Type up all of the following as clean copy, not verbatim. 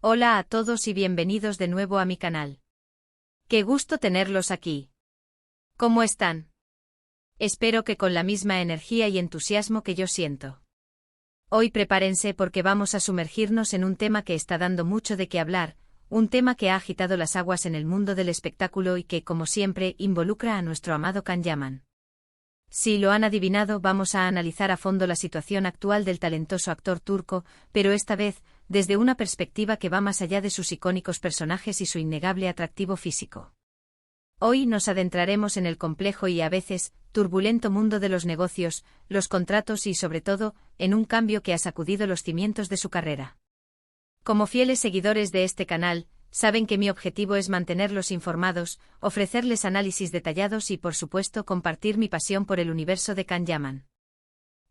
Hola a todos y bienvenidos de nuevo a mi canal. Qué gusto tenerlos aquí. ¿Cómo están? Espero que con la misma energía y entusiasmo que yo siento. Hoy prepárense porque vamos a sumergirnos en un tema que está dando mucho de qué hablar, un tema que ha agitado las aguas en el mundo del espectáculo y que, como siempre, involucra a nuestro amado Can Yaman. Si lo han adivinado, vamos a analizar a fondo la situación actual del talentoso actor turco, pero esta vez, desde una perspectiva que va más allá de sus icónicos personajes y su innegable atractivo físico. Hoy nos adentraremos en el complejo y a veces turbulento mundo de los negocios, los contratos y, sobre todo, en un cambio que ha sacudido los cimientos de su carrera. Como fieles seguidores de este canal, saben que mi objetivo es mantenerlos informados, ofrecerles análisis detallados y, por supuesto, compartir mi pasión por el universo de Can Yaman.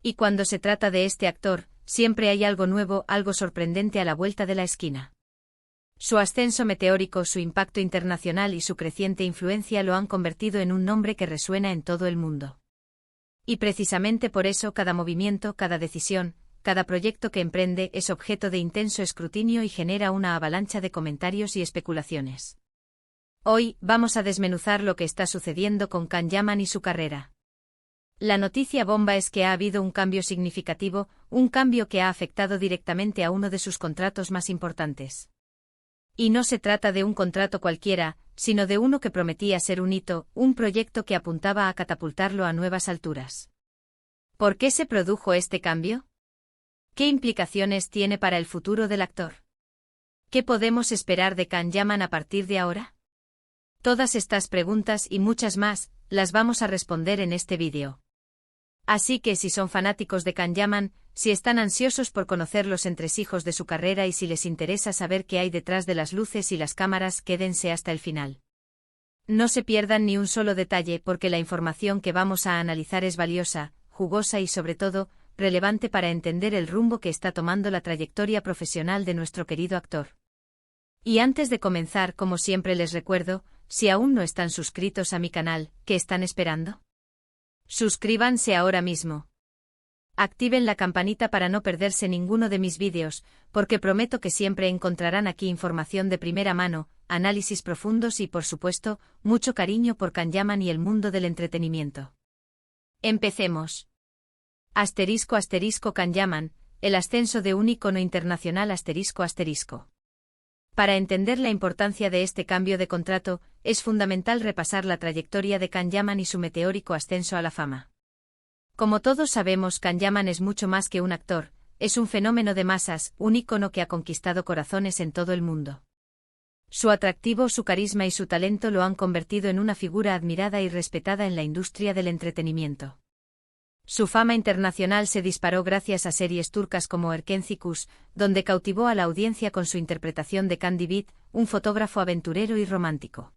Y cuando se trata de este actor, siempre hay algo nuevo, algo sorprendente a la vuelta de la esquina. Su ascenso meteórico, su impacto internacional y su creciente influencia lo han convertido en un nombre que resuena en todo el mundo. Y precisamente por eso cada movimiento, cada decisión, cada proyecto que emprende es objeto de intenso escrutinio y genera una avalancha de comentarios y especulaciones. Hoy vamos a desmenuzar lo que está sucediendo con Can Yaman y su carrera. La noticia bomba es que ha habido un cambio significativo, un cambio que ha afectado directamente a uno de sus contratos más importantes. Y no se trata de un contrato cualquiera, sino de uno que prometía ser un hito, un proyecto que apuntaba a catapultarlo a nuevas alturas. ¿Por qué se produjo este cambio? ¿Qué implicaciones tiene para el futuro del actor? ¿Qué podemos esperar de Can Yaman a partir de ahora? Todas estas preguntas y muchas más, las vamos a responder en este vídeo. Así que si son fanáticos de Can Yaman, si están ansiosos por conocer los entresijos de su carrera y si les interesa saber qué hay detrás de las luces y las cámaras, quédense hasta el final. No se pierdan ni un solo detalle porque la información que vamos a analizar es valiosa, jugosa y sobre todo, relevante para entender el rumbo que está tomando la trayectoria profesional de nuestro querido actor. Y antes de comenzar, como siempre les recuerdo, si aún no están suscritos a mi canal, ¿qué están esperando? Suscríbanse ahora mismo. Activen la campanita para no perderse ninguno de mis vídeos, porque prometo que siempre encontrarán aquí información de primera mano, análisis profundos y, por supuesto, mucho cariño por Can Yaman y el mundo del entretenimiento. Empecemos. Can Yaman, el ascenso de un ícono internacional *****. Para entender la importancia de este cambio de contrato, es fundamental repasar la trayectoria de Can Yaman y su meteórico ascenso a la fama. Como todos sabemos, Can Yaman es mucho más que un actor, es un fenómeno de masas, un ícono que ha conquistado corazones en todo el mundo. Su atractivo, su carisma y su talento lo han convertido en una figura admirada y respetada en la industria del entretenimiento. Su fama internacional se disparó gracias a series turcas como Erkenci Kuş, donde cautivó a la audiencia con su interpretación de Can Divit, un fotógrafo aventurero y romántico.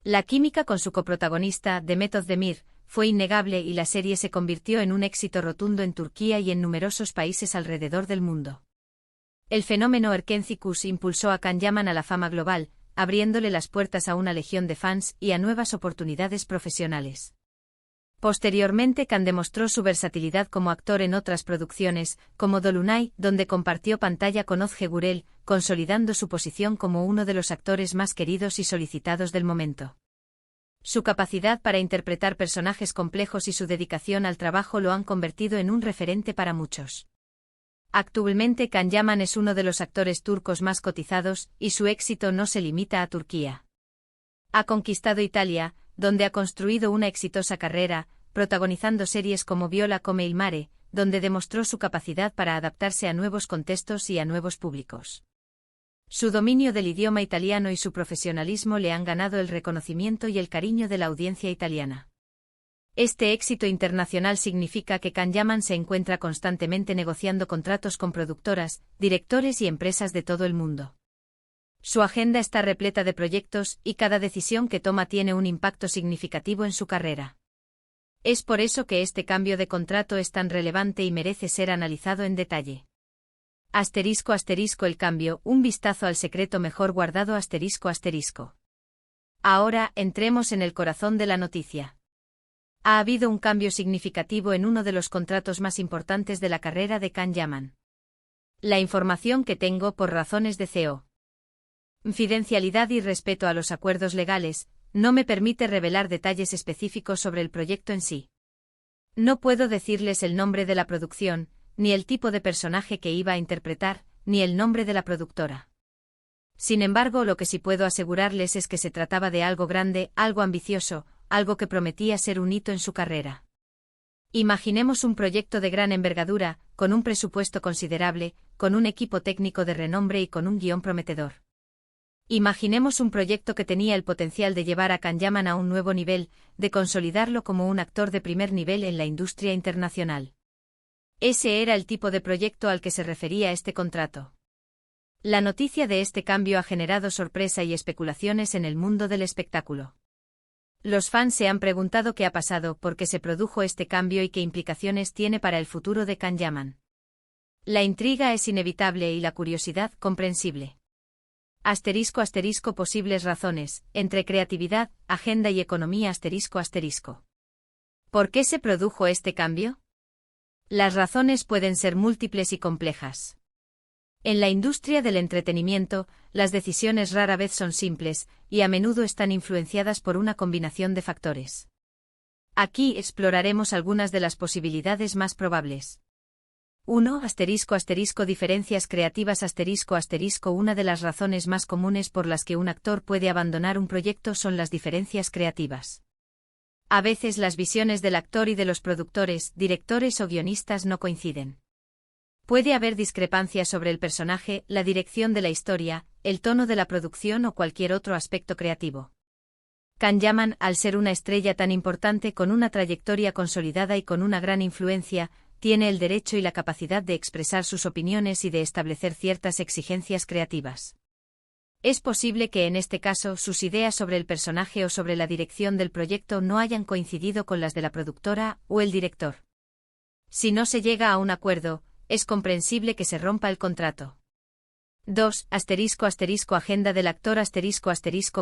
La química con su coprotagonista, Demet Özdemir, fue innegable y la serie se convirtió en un éxito rotundo en Turquía y en numerosos países alrededor del mundo. El fenómeno Erkenci Kuş impulsó a Can Yaman a la fama global, abriéndole las puertas a una legión de fans y a nuevas oportunidades profesionales. Posteriormente Can demostró su versatilidad como actor en otras producciones, como Dolunay, donde compartió pantalla con Özge Gürel, consolidando su posición como uno de los actores más queridos y solicitados del momento. Su capacidad para interpretar personajes complejos y su dedicación al trabajo lo han convertido en un referente para muchos. Actualmente Can Yaman es uno de los actores turcos más cotizados, y su éxito no se limita a Turquía. Ha conquistado Italia, donde ha construido una exitosa carrera, protagonizando series como Viola come il mare, donde demostró su capacidad para adaptarse a nuevos contextos y a nuevos públicos. Su dominio del idioma italiano y su profesionalismo le han ganado el reconocimiento y el cariño de la audiencia italiana. Este éxito internacional significa que Can Yaman se encuentra constantemente negociando contratos con productoras, directores y empresas de todo el mundo. Su agenda está repleta de proyectos y cada decisión que toma tiene un impacto significativo en su carrera. Es por eso que este cambio de contrato es tan relevante y merece ser analizado en detalle. El cambio, un vistazo al secreto mejor guardado *****. Ahora, entremos en el corazón de la noticia. Ha habido un cambio significativo en uno de los contratos más importantes de la carrera de Can Yaman. La información que tengo por razones de confidencialidad y respeto a los acuerdos legales, no me permite revelar detalles específicos sobre el proyecto en sí. No puedo decirles el nombre de la producción, ni el tipo de personaje que iba a interpretar, ni el nombre de la productora. Sin embargo, lo que sí puedo asegurarles es que se trataba de algo grande, algo ambicioso, algo que prometía ser un hito en su carrera. Imaginemos un proyecto de gran envergadura, con un presupuesto considerable, con un equipo técnico de renombre y con un guión prometedor. Imaginemos un proyecto que tenía el potencial de llevar a Kanyaman a un nuevo nivel, de consolidarlo como un actor de primer nivel en la industria internacional. Ese era el tipo de proyecto al que se refería este contrato. La noticia de este cambio ha generado sorpresa y especulaciones en el mundo del espectáculo. Los fans se han preguntado qué ha pasado, por qué se produjo este cambio y qué implicaciones tiene para el futuro de Kanyaman. La intriga es inevitable y la curiosidad comprensible. *** Posibles razones, entre creatividad, agenda y economía ***. ¿Por qué se produjo este cambio? Las razones pueden ser múltiples y complejas. En la industria del entretenimiento, las decisiones rara vez son simples, y a menudo están influenciadas por una combinación de factores. Aquí exploraremos algunas de las posibilidades más probables. 1. Diferencias creativas Una de las razones más comunes por las que un actor puede abandonar un proyecto son las diferencias creativas. A veces las visiones del actor y de los productores, directores o guionistas no coinciden. Puede haber discrepancias sobre el personaje, la dirección de la historia, el tono de la producción o cualquier otro aspecto creativo. Kanyaman, al ser una estrella tan importante con una trayectoria consolidada y con una gran influencia, tiene el derecho y la capacidad de expresar sus opiniones y de establecer ciertas exigencias creativas. Es posible que en este caso sus ideas sobre el personaje o sobre la dirección del proyecto no hayan coincidido con las de la productora o el director. Si no se llega a un acuerdo, es comprensible que se rompa el contrato. 2. Agenda del actor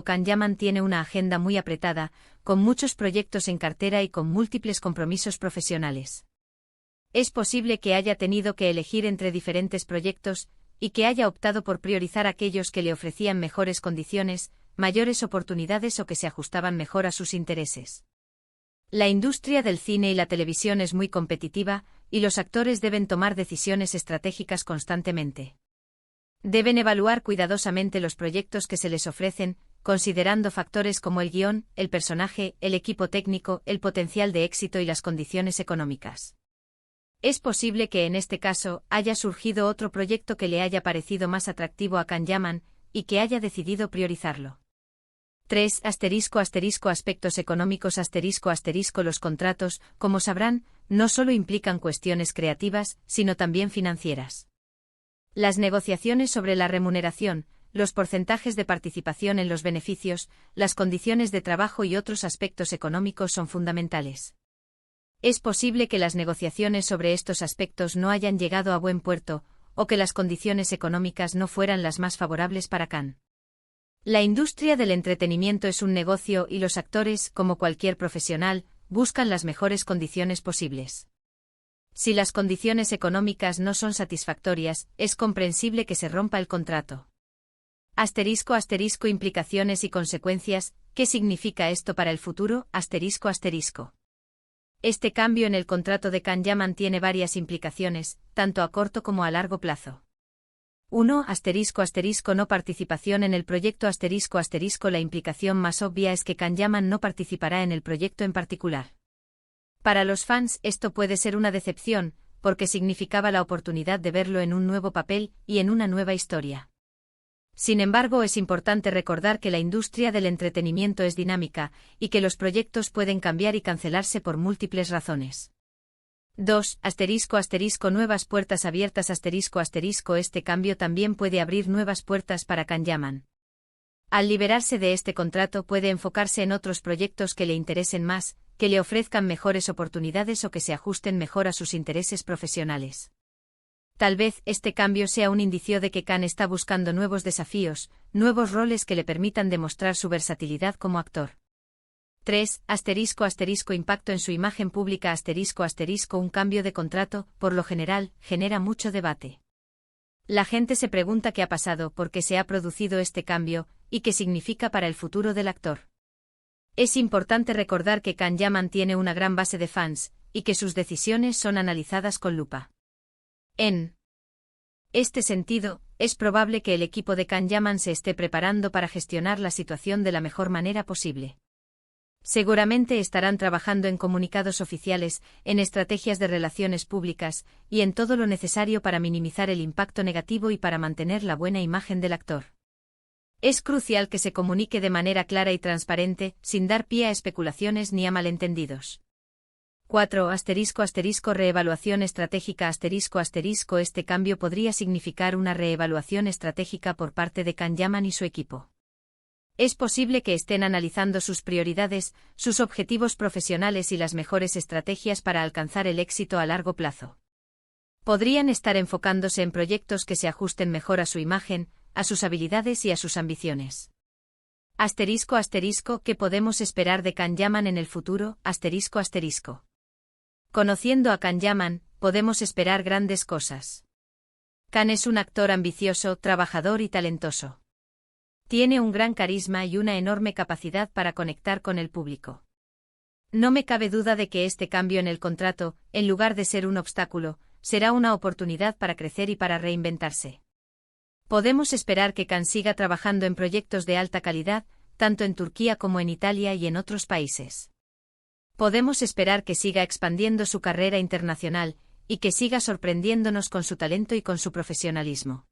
Kanyaman tiene una agenda muy apretada, con muchos proyectos en cartera y con múltiples compromisos profesionales. Es posible que haya tenido que elegir entre diferentes proyectos, y que haya optado por priorizar aquellos que le ofrecían mejores condiciones, mayores oportunidades o que se ajustaban mejor a sus intereses. La industria del cine y la televisión es muy competitiva, y los actores deben tomar decisiones estratégicas constantemente. Deben evaluar cuidadosamente los proyectos que se les ofrecen, considerando factores como el guión, el personaje, el equipo técnico, el potencial de éxito y las condiciones económicas. Es posible que en este caso haya surgido otro proyecto que le haya parecido más atractivo a Kanyaman, y que haya decidido priorizarlo. 3. Aspectos económicos Los contratos, como sabrán, no solo implican cuestiones creativas, sino también financieras. Las negociaciones sobre la remuneración, los porcentajes de participación en los beneficios, las condiciones de trabajo y otros aspectos económicos son fundamentales. Es posible que las negociaciones sobre estos aspectos no hayan llegado a buen puerto, o que las condiciones económicas no fueran las más favorables para Khan. La industria del entretenimiento es un negocio y los actores, como cualquier profesional, buscan las mejores condiciones posibles. Si las condiciones económicas no son satisfactorias, es comprensible que se rompa el contrato. Implicaciones y consecuencias, ¿qué significa esto para el futuro? Este cambio en el contrato de Kanyaman tiene varias implicaciones, tanto a corto como a largo plazo. 1. No participación en el proyecto La implicación más obvia es que Kanyaman no participará en el proyecto en particular. Para los fans esto puede ser una decepción, porque significaba la oportunidad de verlo en un nuevo papel y en una nueva historia. Sin embargo, es importante recordar que la industria del entretenimiento es dinámica, y que los proyectos pueden cambiar y cancelarse por múltiples razones. 2. Nuevas puertas abiertas Este cambio también puede abrir nuevas puertas para Kanyaman. Al liberarse de este contrato puede enfocarse en otros proyectos que le interesen más, que le ofrezcan mejores oportunidades o que se ajusten mejor a sus intereses profesionales. Tal vez este cambio sea un indicio de que Khan está buscando nuevos desafíos, nuevos roles que le permitan demostrar su versatilidad como actor. 3. Impacto en su imagen pública Un cambio de contrato, por lo general, genera mucho debate. La gente se pregunta qué ha pasado, por qué se ha producido este cambio, y qué significa para el futuro del actor. Es importante recordar que Can Yaman tiene una gran base de fans, y que sus decisiones son analizadas con lupa. En este sentido, es probable que el equipo de Can Yaman se esté preparando para gestionar la situación de la mejor manera posible. Seguramente estarán trabajando en comunicados oficiales, en estrategias de relaciones públicas, y en todo lo necesario para minimizar el impacto negativo y para mantener la buena imagen del actor. Es crucial que se comunique de manera clara y transparente, sin dar pie a especulaciones ni a malentendidos. 4. Reevaluación estratégica. Este cambio podría significar una reevaluación estratégica por parte de Can Yaman y su equipo. Es posible que estén analizando sus prioridades, sus objetivos profesionales y las mejores estrategias para alcanzar el éxito a largo plazo. Podrían estar enfocándose en proyectos que se ajusten mejor a su imagen, a sus habilidades y a sus ambiciones. ¿Qué podemos esperar de Can Yaman en el futuro? Conociendo a Can Yaman, podemos esperar grandes cosas. Can es un actor ambicioso, trabajador y talentoso. Tiene un gran carisma y una enorme capacidad para conectar con el público. No me cabe duda de que este cambio en el contrato, en lugar de ser un obstáculo, será una oportunidad para crecer y para reinventarse. Podemos esperar que Can siga trabajando en proyectos de alta calidad, tanto en Turquía como en Italia y en otros países. Podemos esperar que siga expandiendo su carrera internacional, y que siga sorprendiéndonos con su talento y con su profesionalismo.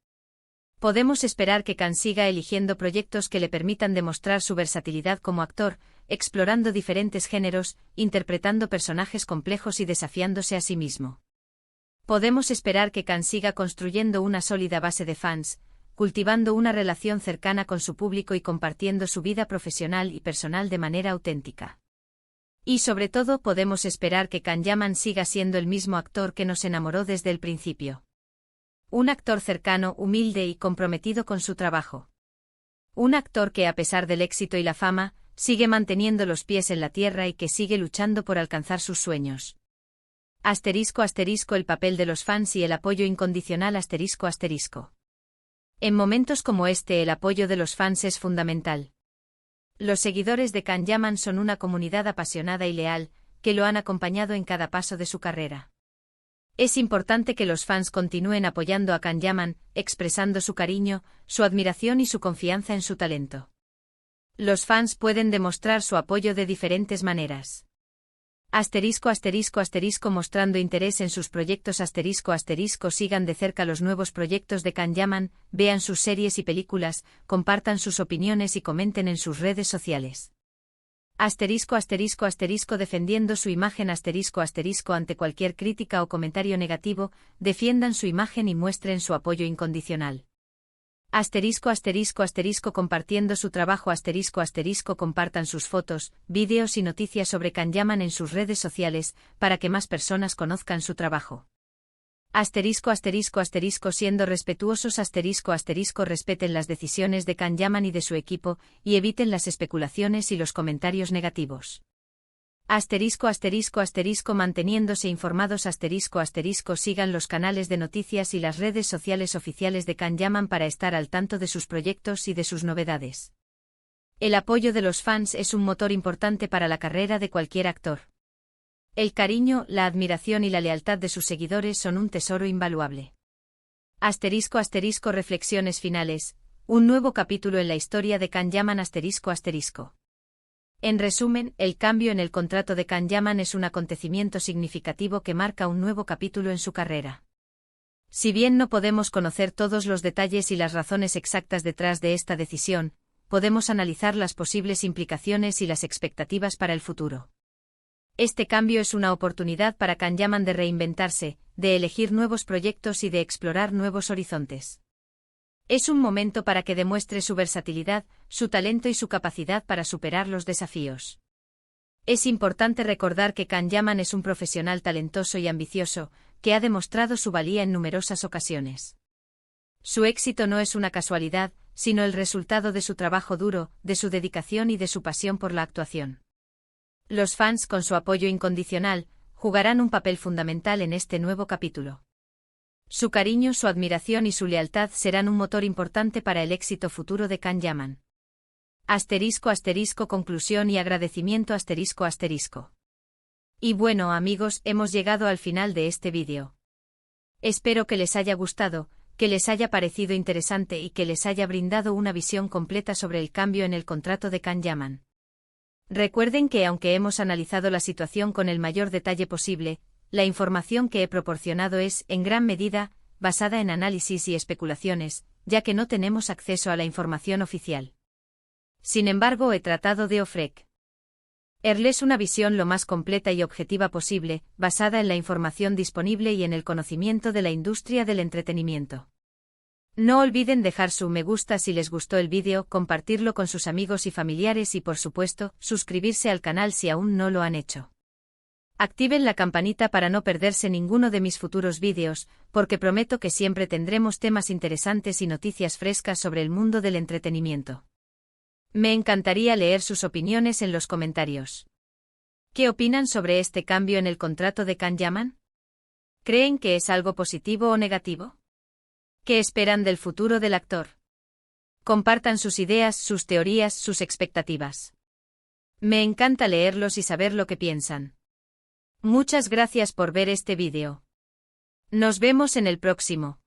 Podemos esperar que Can siga eligiendo proyectos que le permitan demostrar su versatilidad como actor, explorando diferentes géneros, interpretando personajes complejos y desafiándose a sí mismo. Podemos esperar que Can siga construyendo una sólida base de fans, cultivando una relación cercana con su público y compartiendo su vida profesional y personal de manera auténtica. Y sobre todo podemos esperar que Can Yaman siga siendo el mismo actor que nos enamoró desde el principio. Un actor cercano, humilde y comprometido con su trabajo. Un actor que a pesar del éxito y la fama, sigue manteniendo los pies en la tierra y que sigue luchando por alcanzar sus sueños. El papel de los fans y el apoyo incondicional. En momentos como este el apoyo de los fans es fundamental. Los seguidores de Can Yaman son una comunidad apasionada y leal, que lo han acompañado en cada paso de su carrera. Es importante que los fans continúen apoyando a Can Yaman, expresando su cariño, su admiración y su confianza en su talento. Los fans pueden demostrar su apoyo de diferentes maneras. Mostrando interés en sus proyectos. Sigan de cerca los nuevos proyectos de Can Yaman, vean sus series y películas, compartan sus opiniones y comenten en sus redes sociales. Defendiendo su imagen. Ante cualquier crítica o comentario negativo, defiendan su imagen y muestren su apoyo incondicional. Compartiendo su trabajo. Compartan sus fotos, vídeos y noticias sobre Can Yaman en sus redes sociales, para que más personas conozcan su trabajo. Siendo respetuosos. Respeten las decisiones de Can Yaman y de su equipo, y eviten las especulaciones y los comentarios negativos. Manteniéndose informados. Sigan los canales de noticias y las redes sociales oficiales de Can Yaman para estar al tanto de sus proyectos y de sus novedades. El apoyo de los fans es un motor importante para la carrera de cualquier actor. El cariño, la admiración y la lealtad de sus seguidores son un tesoro invaluable. Reflexiones finales. Un nuevo capítulo en la historia de Can Yaman. En resumen, el cambio en el contrato de Can Yaman es un acontecimiento significativo que marca un nuevo capítulo en su carrera. Si bien no podemos conocer todos los detalles y las razones exactas detrás de esta decisión, podemos analizar las posibles implicaciones y las expectativas para el futuro. Este cambio es una oportunidad para Can Yaman de reinventarse, de elegir nuevos proyectos y de explorar nuevos horizontes. Es un momento para que demuestre su versatilidad, su talento y su capacidad para superar los desafíos. Es importante recordar que Can Yaman es un profesional talentoso y ambicioso, que ha demostrado su valía en numerosas ocasiones. Su éxito no es una casualidad, sino el resultado de su trabajo duro, de su dedicación y de su pasión por la actuación. Los fans, con su apoyo incondicional, jugarán un papel fundamental en este nuevo capítulo. Su cariño, su admiración y su lealtad serán un motor importante para el éxito futuro de Can Yaman. *** Conclusión y agradecimiento ***. Y bueno amigos, hemos llegado al final de este vídeo. Espero que les haya gustado, que les haya parecido interesante y que les haya brindado una visión completa sobre el cambio en el contrato de Can Yaman. Recuerden que aunque hemos analizado la situación con el mayor detalle posible, la información que he proporcionado es, en gran medida, basada en análisis y especulaciones, ya que no tenemos acceso a la información oficial. Sin embargo, he tratado de ofrecerles una visión lo más completa y objetiva posible, basada en la información disponible y en el conocimiento de la industria del entretenimiento. No olviden dejar su me gusta si les gustó el vídeo, compartirlo con sus amigos y familiares y por supuesto, suscribirse al canal si aún no lo han hecho. Activen la campanita para no perderse ninguno de mis futuros vídeos, porque prometo que siempre tendremos temas interesantes y noticias frescas sobre el mundo del entretenimiento. Me encantaría leer sus opiniones en los comentarios. ¿Qué opinan sobre este cambio en el contrato de Can Yaman? ¿Creen que es algo positivo o negativo? ¿Qué esperan del futuro del actor? Compartan sus ideas, sus teorías, sus expectativas. Me encanta leerlos y saber lo que piensan. Muchas gracias por ver este vídeo. Nos vemos en el próximo.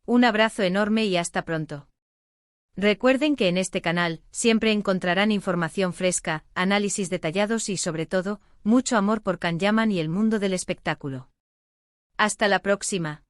Un abrazo enorme y hasta pronto. Recuerden que en este canal siempre encontrarán información fresca, análisis detallados y sobre todo, mucho amor por Can Yaman y el mundo del espectáculo. Hasta la próxima.